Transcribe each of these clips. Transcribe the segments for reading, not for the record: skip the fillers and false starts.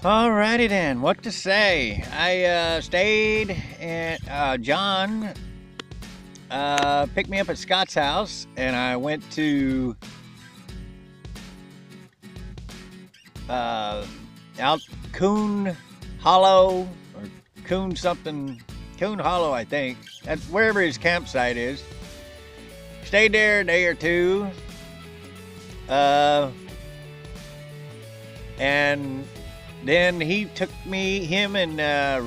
Alrighty then, what to say? I stayed and John picked me up at Scott's house, and I went to uh, out Coon Hollow or Coon something, Coon Hollow, I think. That's wherever his campsite is. Stayed there a day or two, uh, and then he took me, him and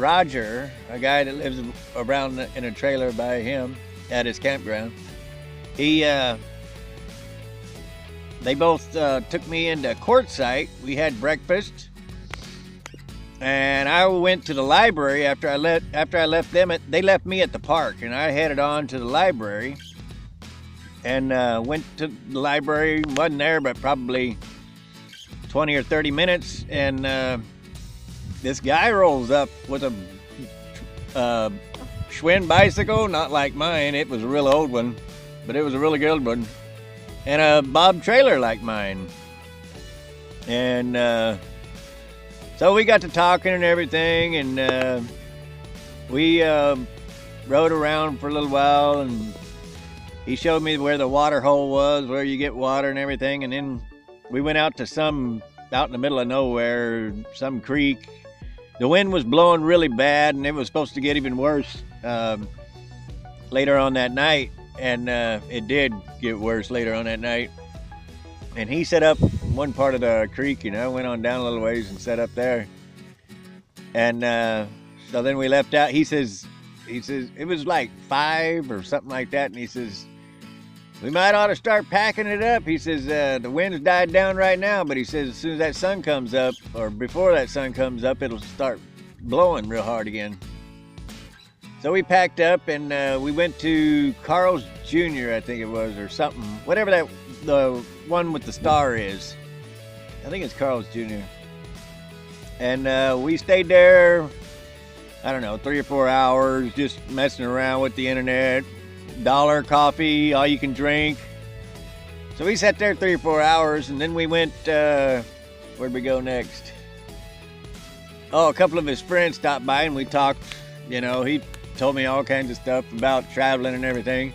Roger, a guy that lives around in a trailer by him at his campground. He, they both took me into Quartzsite. We had breakfast, and I went to the library after I left them. They left me at the park, and I headed on to the library, and went to the library. Wasn't there, but probably 20 or 30 minutes, and this guy rolls up with a Schwinn bicycle, not like mine. It was a real old one, but it was a really good one, and a Bob trailer like mine. And so we got to talking and everything, and we rode around for a little while, and he showed me where the water hole was, where you get water and everything, and then we went out to out in the middle of nowhere, some creek. The wind was blowing really bad, and it was supposed to get even worse later on that night, and it did get worse later on that night. And he set up one part of the creek, and I went on down a little ways and set up there. And so then we left out. He says it was like 5 or something like that, and he says, we might ought to start packing it up. He says, the wind's died down right now, but he says as soon as that sun comes up, or before that sun comes up, it'll start blowing real hard again. So we packed up, and we went to Carl's Jr., I think it was, or something. Whatever the one with the star is. I think it's Carl's Jr. And we stayed there, I don't know, 3 or 4 hours, just messing around with the internet. $1 coffee, all you can drink. So we sat there 3 or 4 hours, and then we went, where'd we go next? Oh, a couple of his friends stopped by, and we talked. You know, he told me all kinds of stuff about traveling and everything,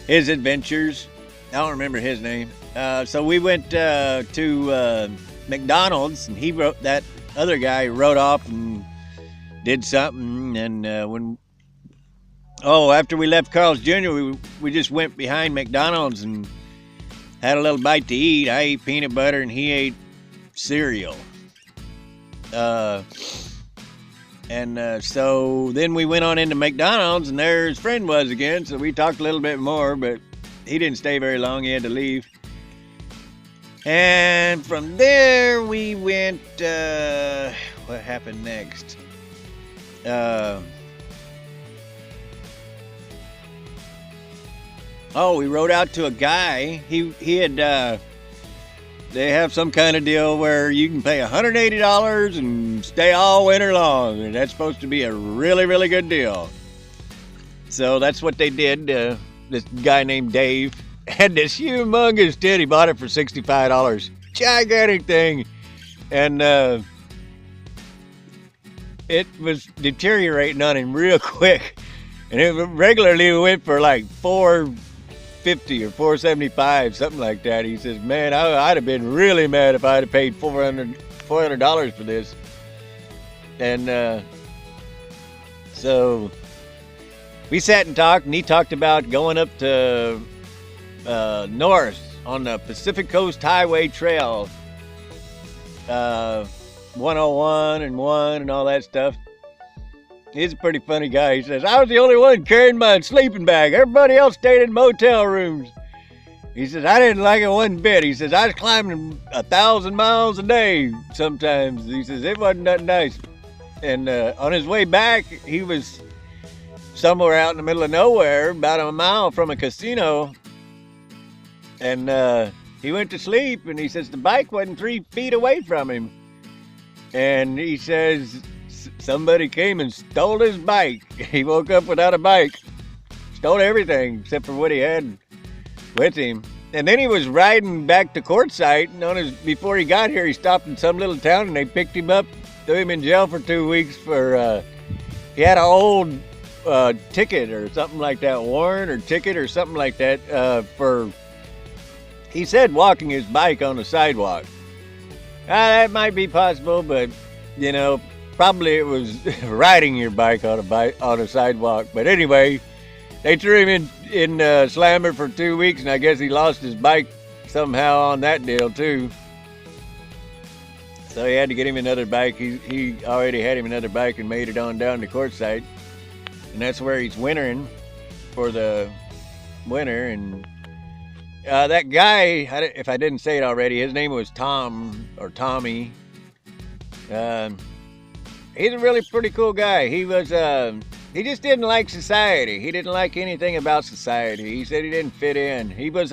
his adventures. I don't remember his name. So we went to McDonald's, and that other guy rode off and did something, and after we left Carl's Jr., we just went behind McDonald's and had a little bite to eat. I ate peanut butter, and he ate cereal. So then we went on into McDonald's, and there his friend was again, so we talked a little bit more, but he didn't stay very long. He had to leave. And from there, we went, what happened next? We rode out to a guy. He had, they have some kind of deal where you can pay $180 and stay all winter long. And that's supposed to be a really, really good deal. So that's what they did. This guy named Dave had this humongous tent. He bought it for $65. Gigantic thing. And it was deteriorating on him real quick. And it regularly went for like $450 or $475, something like that. He says, man, I'd have been really mad if I'd have paid $400 for this. And so we sat and talked, and he talked about going up to north on the Pacific Coast Highway Trail, 101 and 1 and all that stuff. He's a pretty funny guy. He says, I was the only one carrying my sleeping bag. Everybody else stayed in motel rooms. He says, I didn't like it one bit. He says, I was climbing 1,000 miles a day sometimes. He says, it wasn't that nice. And on his way back, he was somewhere out in the middle of nowhere, about a mile from a casino. And he went to sleep, and he says the bike wasn't 3 feet away from him. And he says somebody came and stole his bike. He woke up without a bike. Stole everything except for what he had with him. And then he was riding back to Quartzsite, and before he got here, he stopped in some little town, and they picked him up threw him in jail for 2 weeks for, he had an old ticket or something like that, warrant or ticket or something like that, for, he said walking his bike on the sidewalk. That might be possible, but, you know, probably it was riding your bike on a sidewalk. But anyway, they threw him in Slammer for 2 weeks, and I guess he lost his bike somehow on that deal too. So he had to get him another bike. He already had him another bike and made it on down to Quartzsite, and that's where he's wintering for the winter. And that guy, if I didn't say it already, his name was Tom or Tommy. He's a really pretty cool guy. He was he just didn't like society. He didn't like anything about society. He said he didn't fit in. He was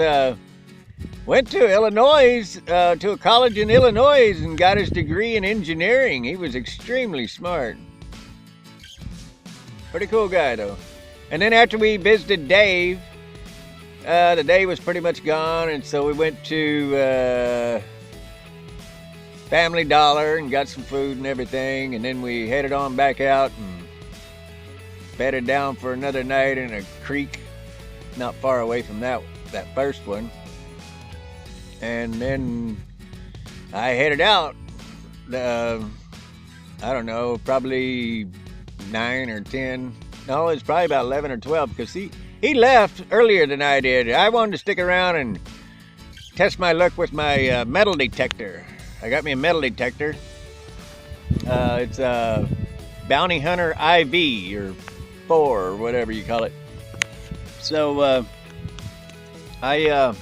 went to Illinois, to a college in Illinois, and got his degree in engineering. He was extremely smart. Pretty cool guy though. And then after we visited Dave, the day was pretty much gone, and so we went to Family Dollar and got some food and everything, and then we headed on back out and bedded down for another night in a creek not far away from that first one. And then I headed out, I don't know, probably 9 or 10. No, it's probably about 11 or 12, because he left earlier than I did. I wanted to stick around and test my luck with my metal detector. I got me a metal detector. It's a Bounty Hunter IV or 4 or whatever you call it. So I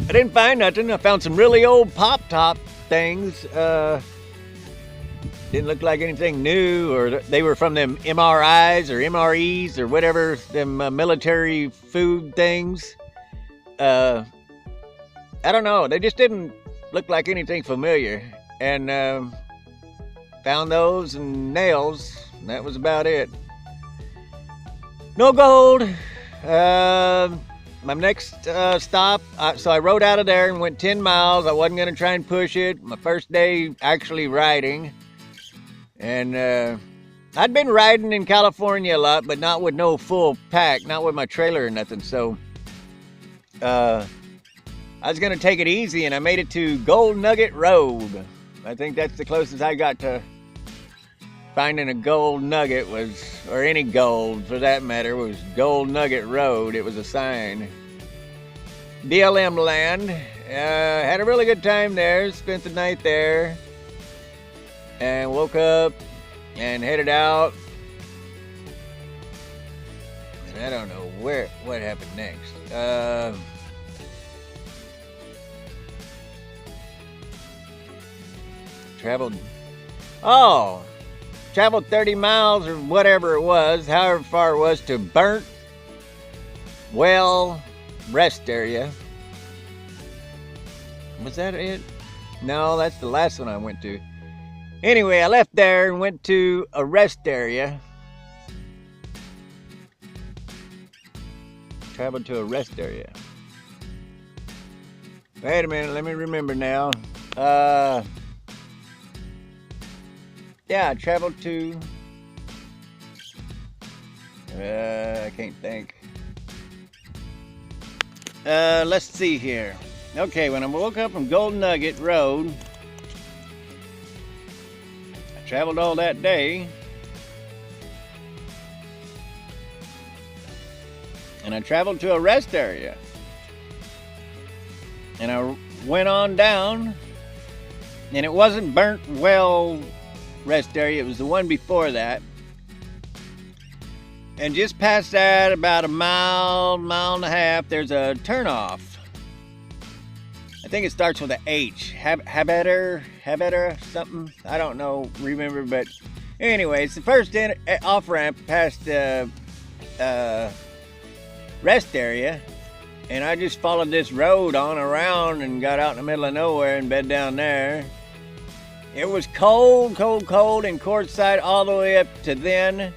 didn't find nothing. I found some really old pop-top things. Didn't look like anything new, or they were from them MRIs or MREs or whatever, them military food things. I don't know. They just didn't look like anything familiar. And found those and nails. And that was about it. No gold. My next stop, so I rode out of there and went 10 miles. I wasn't going to try and push it. My first day actually riding. And I'd been riding in California a lot, but not with no full pack, not with my trailer or nothing. So I was going to take it easy, and I made it to Gold Nugget Road. I think that's the closest I got to finding a gold nugget, or any gold for that matter, was Gold Nugget Road. It was a sign. BLM land. Had a really good time there. Spent the night there. And woke up and headed out. And I don't know what happened next. Traveled 30 miles or whatever it was, however far it was, to Burnt Well Rest Area. Was that it? No, that's the last one I went to. Anyway, I left there and went to a rest area. Traveled to a rest area. Wait a minute, let me remember now. Yeah, I traveled to, I can't think. Let's see here. Okay, when I woke up from Gold Nugget Road, I traveled all that day, and I traveled to a rest area, and I went on down, and it wasn't Burnt Well Rest Area, it was the one before that. And just past that, about a mile and a half, there's a turnoff. I think it starts with an H. Habiter, something. I don't know, remember, but anyway, it's the first off-ramp past the rest area. And I just followed this road on around and got out in the middle of nowhere and bed down there. It was cold in Quartzsite all the way up to then.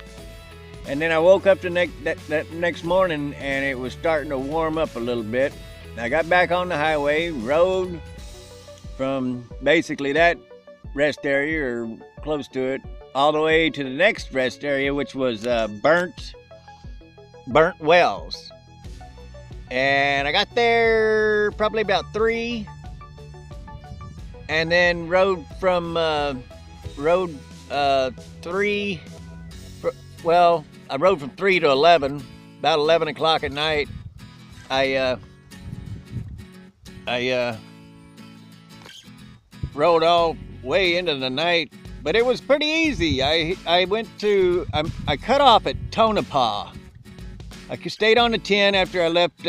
And then I woke up that next morning and it was starting to warm up a little bit. I got back on the highway, rode from basically that rest area or close to it, all the way to the next rest area, which was burnt wells. And I got there probably about 3, and then rode from 3. Well, I rode from 3 to 11. About 11 o'clock at night, I rode all way into the night, but it was pretty easy. I cut off at Tonopah. I stayed on the 10 after I left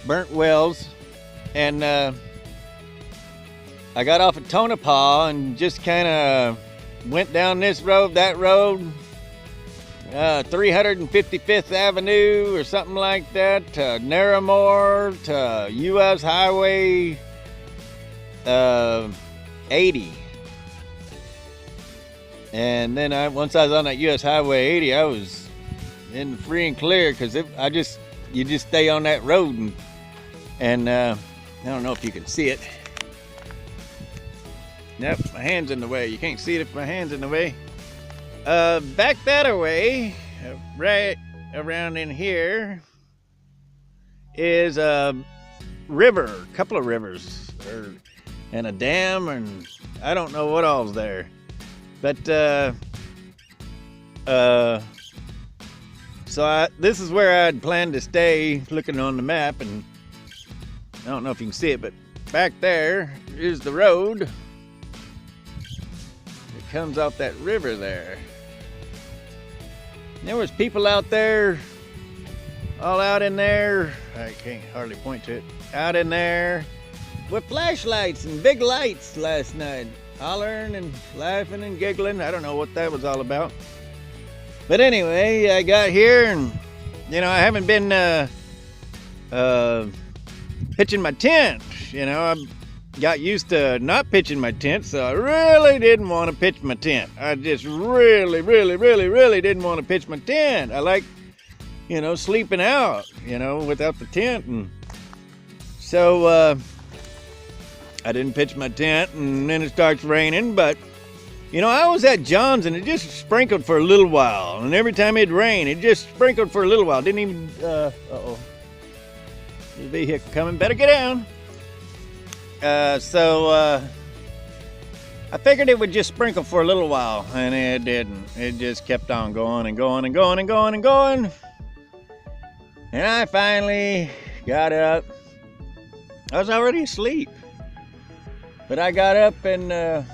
Burnt Wells, and I got off at Tonopah and just kind of went down this road, that road, 355th Avenue or something like that, to Narramore, to U.S. Highway 80. And then once I was on that U.S. Highway 80, I was in the free and clear, because you just stay on that road, and I don't know if you can see it. Nope, my hand's in the way. You can't see it if my hand's in the way. Back that way, right around in here, is a river, a couple of rivers, and a dam, and I don't know what all's there. But so this is where I'd planned to stay, looking on the map, and I don't know if you can see it, but back there is the road. It comes off that river there. There was people out there, all out in there, I can't hardly point to it, out in there with flashlights and big lights last night, hollering and laughing and giggling. I don't know what that was all about. But anyway, I got here, and I haven't been pitching my tent. I got used to not pitching my tent, so I really didn't want to pitch my tent. I just really didn't want to pitch my tent. I like, sleeping out, without the tent. And so I didn't pitch my tent, and then it starts raining. But I was at John's, and it just sprinkled for a little while. And every time it'd rain, it just sprinkled for a little while. Didn't even, uh-oh. There's a vehicle coming. Better get down. So I figured it would just sprinkle for a little while, and it didn't. It just kept on going and going and going and going and going. And I finally got up. I was already asleep, but I got up and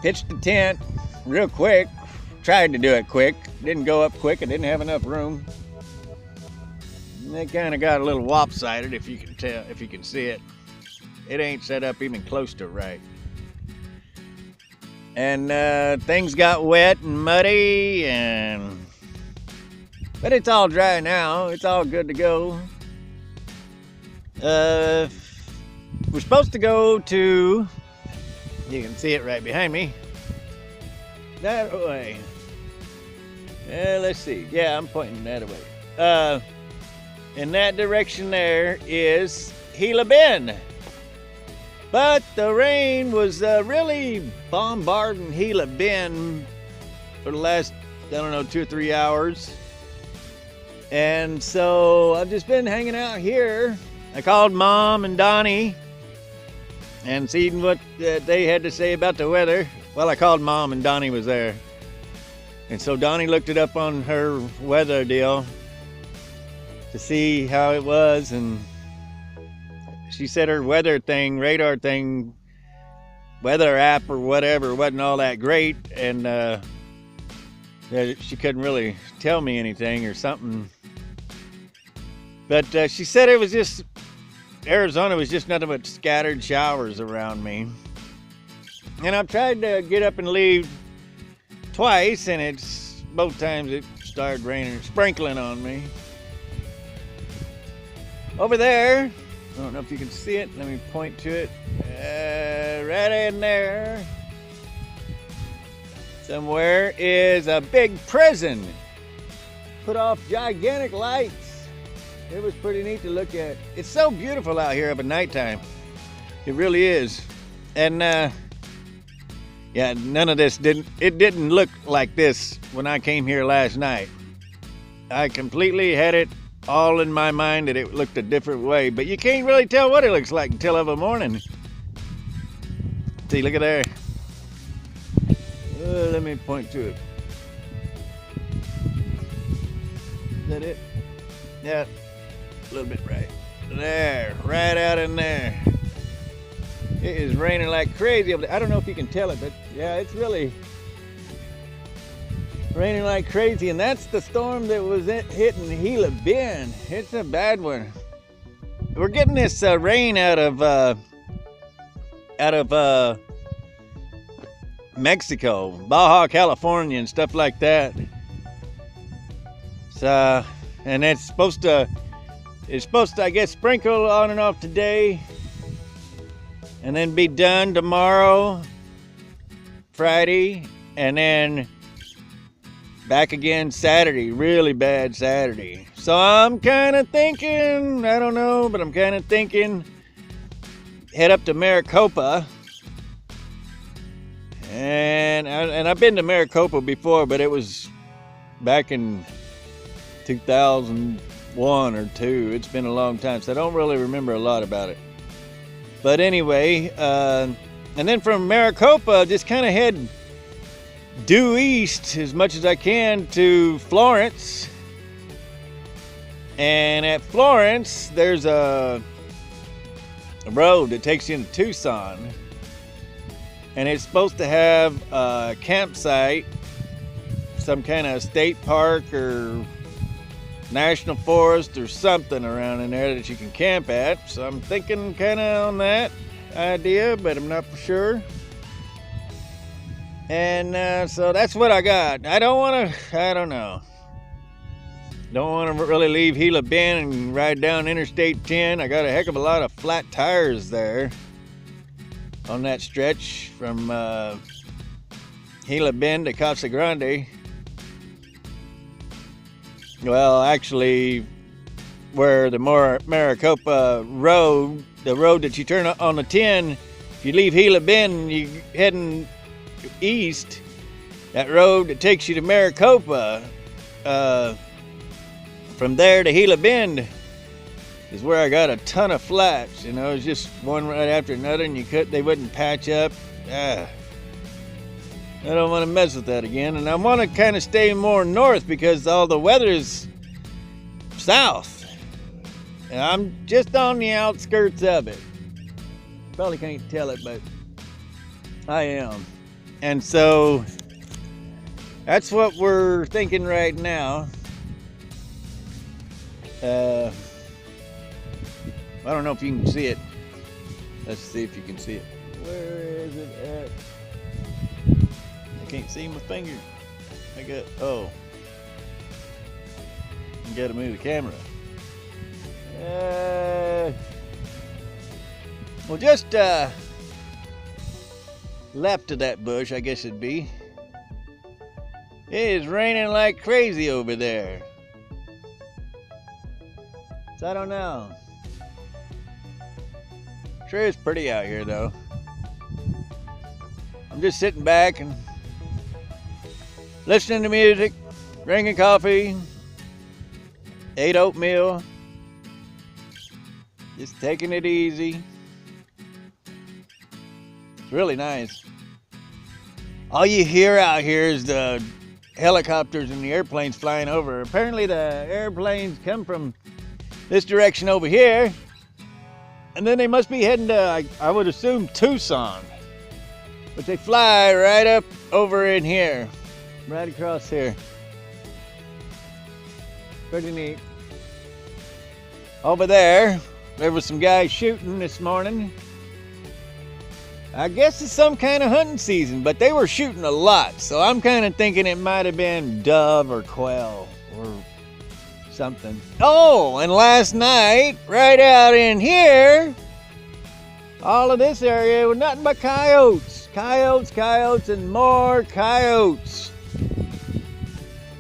pitched the tent real quick. Tried to do it quick. Didn't go up quick. I didn't have enough room. And it kind of got a little lopsided, if you can tell, if you can see it. It ain't set up even close to right. And things got wet and muddy, but it's all dry now. It's all good to go. We're supposed to go to, you can see it right behind me, that way. Let's see. Yeah, I'm pointing that way. In that direction there is Gila Bend. But the rain was really bombarding Gila Bend for the last, 2 or 3 hours. And so I've just been hanging out here. I called Mom and Donnie and seen what they had to say about the weather. Well, I called Mom and Donnie was there. And so Donnie looked it up on her weather deal to see how it was, and she said her weather thing, radar thing, weather app or whatever, wasn't all that great, and she couldn't really tell me anything or something. But she said it was just, Arizona was just nothing but scattered showers around me. And I've tried to get up and leave twice, and both times it started raining, sprinkling on me. Over there, I don't know if you can see it. Let me point to it. Right in there, somewhere, is a big prison. Put off gigantic lights. It was pretty neat to look at. It's so beautiful out here up at nighttime. It really is. And yeah, none of this didn't look like this when I came here last night. I completely had it all in my mind that it looked a different way, but you can't really tell what it looks like until of a morning. See, look at there. Let me point to it. Is that it? Yeah, a little bit right. There, right out in there. It is raining like crazy over there. I don't know if you can tell it, but yeah, it's really raining like crazy. And that's the storm that was hitting Gila Bend. It's a bad one. We're getting this rain out of Mexico, Baja California, and stuff like that. So, and it's supposed to, I guess, sprinkle on and off today, and then be done tomorrow, Friday, and then back again Saturday. Really bad Saturday. So I'm kind of thinking, I don't know, but I'm kind of thinking head up to Maricopa. And I've been to Maricopa before, but it was back in 2001 or 2. It's been a long time, so I don't really remember a lot about it. But anyway, and then from Maricopa, just kind of head due east as much as I can to Florence. And at Florence, there's a road that takes you into Tucson. And it's supposed to have a campsite, some kind of state park or national forest or something around in there that you can camp at. So I'm thinking kind of on that idea, but I'm not for sure. And so that's what I got. I don't know. Don't want to really leave Gila Bend and ride down Interstate 10. I got a heck of a lot of flat tires there on that stretch from Gila Bend to Casa Grande. Well, actually, where the Maricopa Road, the road that you turn on the 10, if you leave Gila Bend and you're heading east, that road that takes you to Maricopa, from there to Gila Bend is where I got a ton of flats. You know, it's just one right after another, and they wouldn't patch up. I don't want to mess with that again, and I want to kind of stay more north because all the weather's south, and I'm just on the outskirts of it. Probably can't tell it, but I am. And so that's what we're thinking right now. I don't know if you can see it. Let's see if you can see it. Where is it at? I can't see my finger. I gotta move the camera. Well, just left of that bush, I guess it'd be. It is raining like crazy over there. So I don't know. Sure is pretty out here though. I'm just sitting back and listening to music, drinking coffee, ate oatmeal, just taking it easy. It's really nice. All you hear out here is the helicopters and the airplanes flying over. Apparently the airplanes come from this direction over here, and then they must be heading to, I would assume, Tucson. But they fly right up over in here, right across here. Pretty neat. Over there was some guys shooting this morning. I guess it's some kind of hunting season, but they were shooting a lot, so I'm kind of thinking it might have been dove or quail or something. Oh, and last night, right out in here, all of this area was nothing but coyotes. Coyotes, and more coyotes.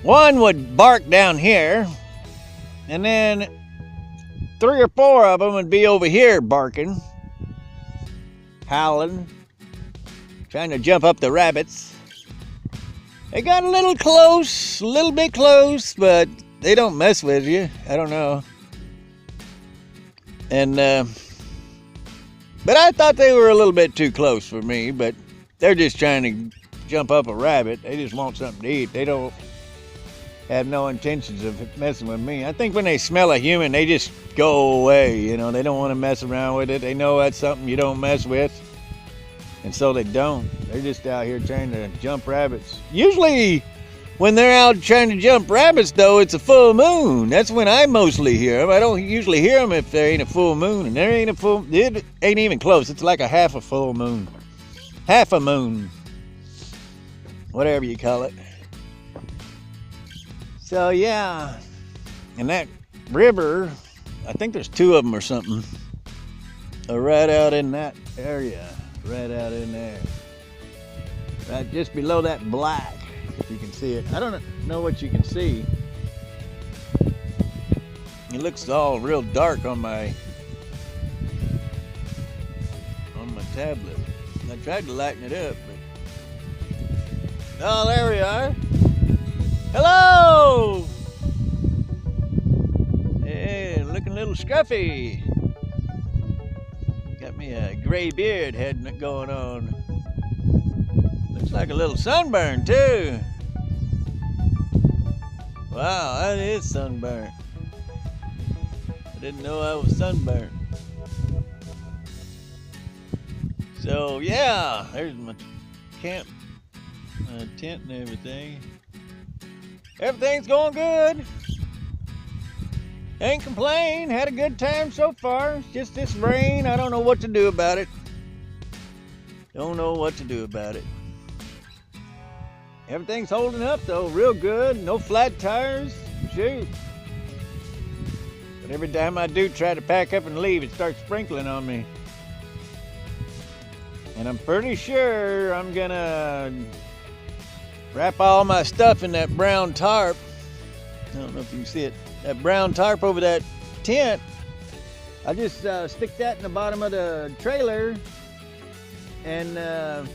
One would bark down here, and then 3 or 4 of them would be over here barking. howling, trying to jump up the rabbits. They got a little close, a little bit close, but they don't mess with you. I don't know. And, but I thought they were a little bit too close for me, but they're just trying to jump up a rabbit. They just want something to eat. They don't have no intentions of messing with me. I think when they smell a human, they just go away, you know. They don't want to mess around with it. They know that's something you don't mess with. And so they don't. They're just out here trying to jump rabbits. Usually when they're out trying to jump rabbits, though, it's a full moon. That's when I mostly hear them. I don't usually hear them if there ain't a full moon. And there ain't a full, it ain't even close. It's like a half a full moon. Half a moon. Whatever you call it. So, yeah. And that river, I think there's 2 of them or something, are right out in that area. Right out in there. Right just below that black, if you can see it. I don't know what you can see. It looks all real dark on my tablet. I tried to lighten it up, but oh, there we are. Hello! Hey, looking a little scruffy. Got me a gray beard going on. Looks like a little sunburn too. Wow, that is sunburn. I didn't know I was sunburned. So yeah, there's my camp tent and everything. Everything's going good. Ain't complain. Had a good time so far. It's just this rain. I don't know what to do about it. Don't know what to do about it. Everything's holding up though, real good. No flat tires. Shoot. But every time I do try to pack up and leave, it starts sprinkling on me. And I'm pretty sure I'm gonna wrap all my stuff in that brown tarp. I don't know if you can see it. That brown tarp over that tent. I just stick that in the bottom of the trailer and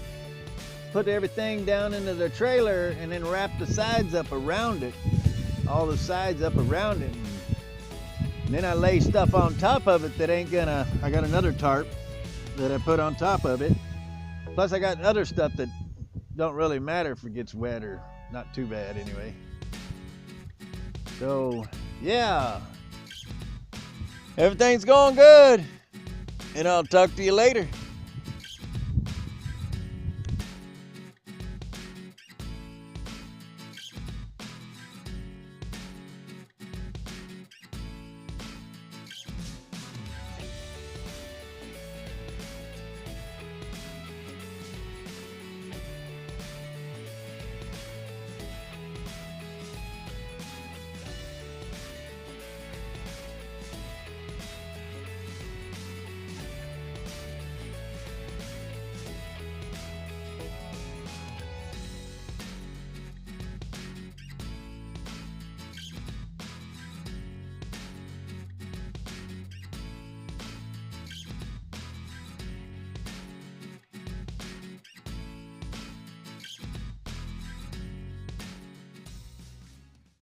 put everything down into the trailer and then wrap the sides up around it. All the sides up around it. And then I lay stuff on top of it that ain't gonna, I got another tarp that I put on top of it. Plus I got other stuff that don't really matter if it gets wet, or not too bad anyway. So yeah, everything's going good, and I'll talk to you later.